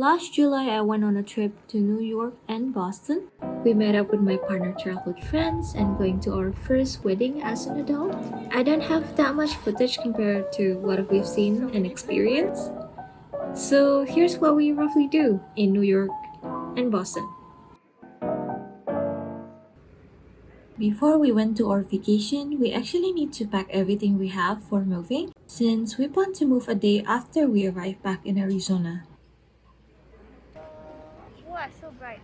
Last July, I went on a trip to New York and Boston. We met up with my partner childhood friends and going to our first wedding as an adult. I don't have that much footage compared to what we've seen and experienced. So here's what we roughly do in New York and Boston. Before we went to our vacation, we actually need to pack everything we have for moving, since we plan to move a day after we arrive back in Arizona. Wow, so bright.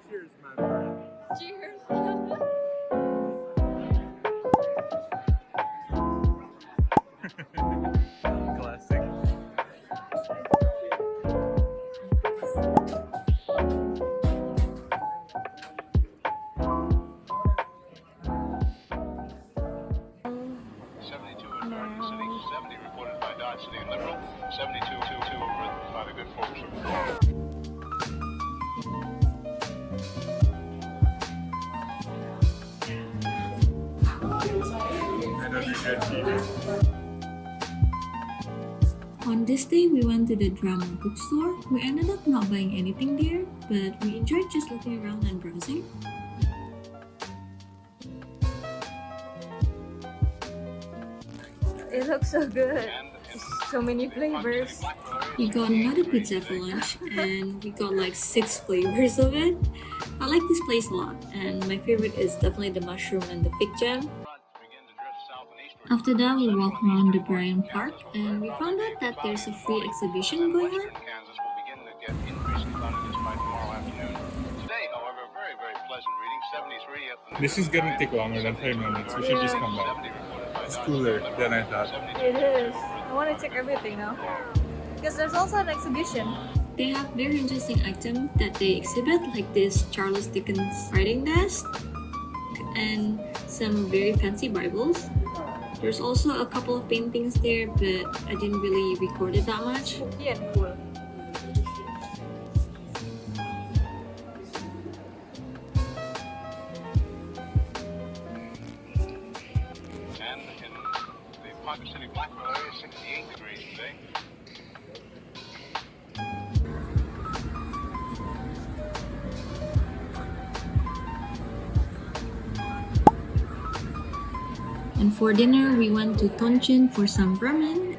Cheers, my friend. Cheers. Classic. Reported by Dodge City and Liberal. 7222 written by the good folks of I know you good TV. On this day, we went to the drama bookstore. We ended up not buying anything there, but we enjoyed just looking around and browsing. It looks so good. So many flavors. We got another pizza for lunch, and we got like 6 flavors of it. I like this place a lot, and my favorite is definitely the mushroom and the fig jam. After that, we walked around the Bryant Park, and we found out that there's a free exhibition going on. Kansas will begin to get increasing tonnages by tomorrow afternoon. Today, however, very, very pleasant reading. 73 up in This is gonna take longer than 5 minutes. We should just come back. 70 reported by It's Dodge cooler City and than I Liberal. thought. 72 It is. I want to check everything now. Because there's also an exhibition. They have very interesting items that they exhibit, like this Charles Dickens writing desk and some very fancy Bibles. There's also a couple of paintings there, but I didn't really record it that much. Yeah, and cool. And in the Ponca City Blackwell area, 68 degrees today. And for dinner, we went to Tonchin for some ramen.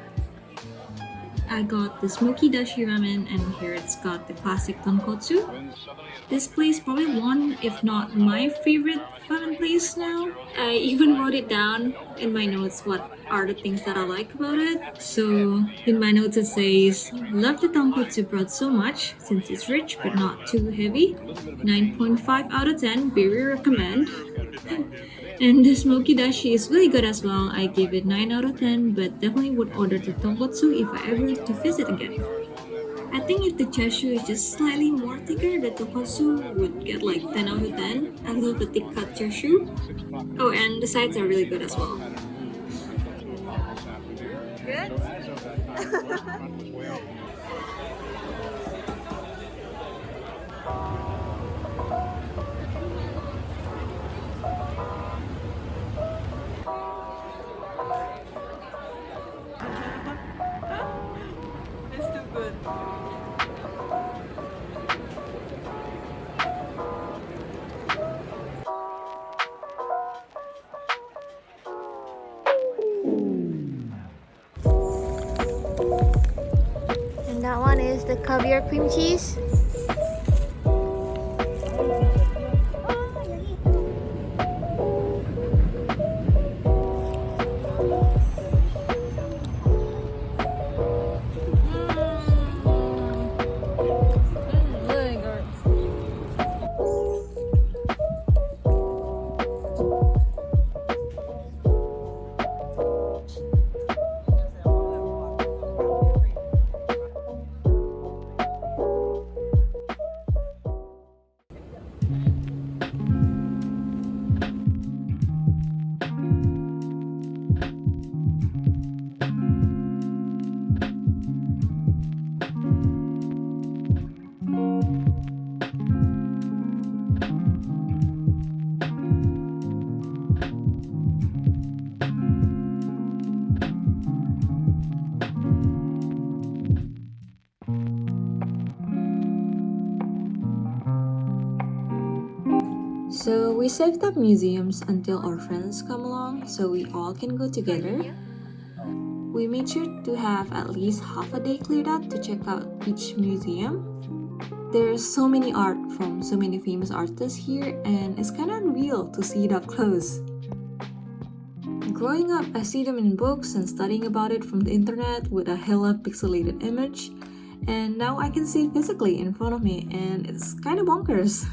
I got the smoky dashi ramen, and here it's got the classic tonkotsu. Winds southerly at This place probably one, if not my favorite ramen place now. I even wrote it down in my notes what are the things that I like about it. So in my notes it says, love the tonkotsu broth so much since it's rich but not too heavy. 9.5 out of 10, very recommend. And the smoky dashi is really good as well. I gave it 9 out of 10, but definitely would order the tonkotsu if I ever to visit again. I think if the chashu is just slightly more thicker, the tonkotsu would get like 10 out of 10. I love the thick cut chashu. Oh, and the sides are really good as well. Good? It's too good. And that one is the caviar cream cheese. Really good. So we saved up museums until our friends come along so we all can go together. We made sure to have at least half a day cleared out to check out each museum. There's so many art from so many famous artists here, and it's kind of unreal to see it up close. Growing up, I see them in books and studying about it from the internet with a hella pixelated image, and now I can see it physically in front of me, and it's kind of bonkers.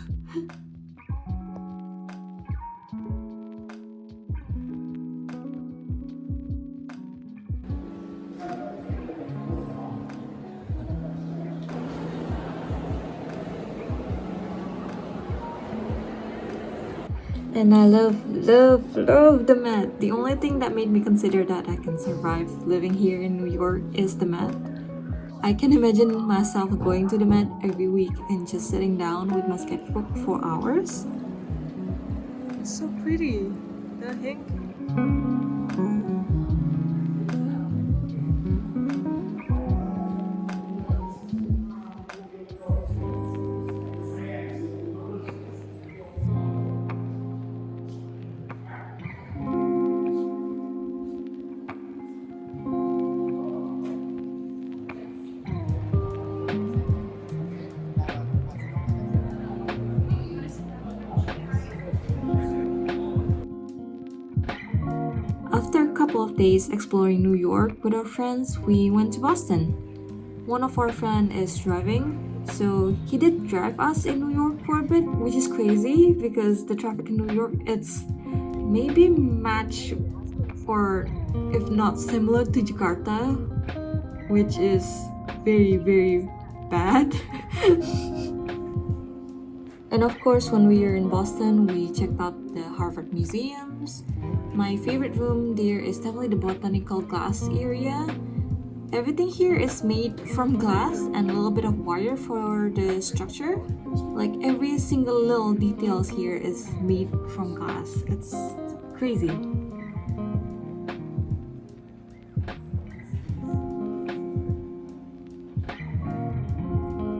And I love the Met. The only thing that made me consider that I can survive living here in New York is the Met. I can imagine myself going to the Met every week and just sitting down with my sketchbook for hours. It's so pretty. The heck? After a couple of days exploring New York with our friends, we went to Boston. One of our friends is driving, so he did drive us in New York for a bit, which is crazy because the traffic in New York it's maybe match or if not similar to Jakarta, which is very bad. And of course, when we were in Boston, we checked out the Harvard museums. My favorite room there is definitely the botanical glass area. Everything here is made from glass and a little bit of wire for the structure. Like every single little details here is made from glass. It's crazy.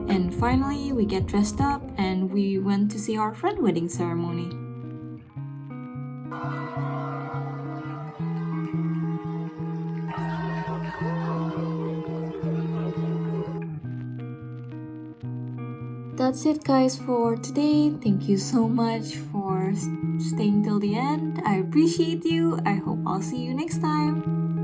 And finally, we get dressed up and we went to see our friend wedding ceremony. That's it guys for today. Thank you so much for staying till the end. I appreciate you. I hope I'll see you next time.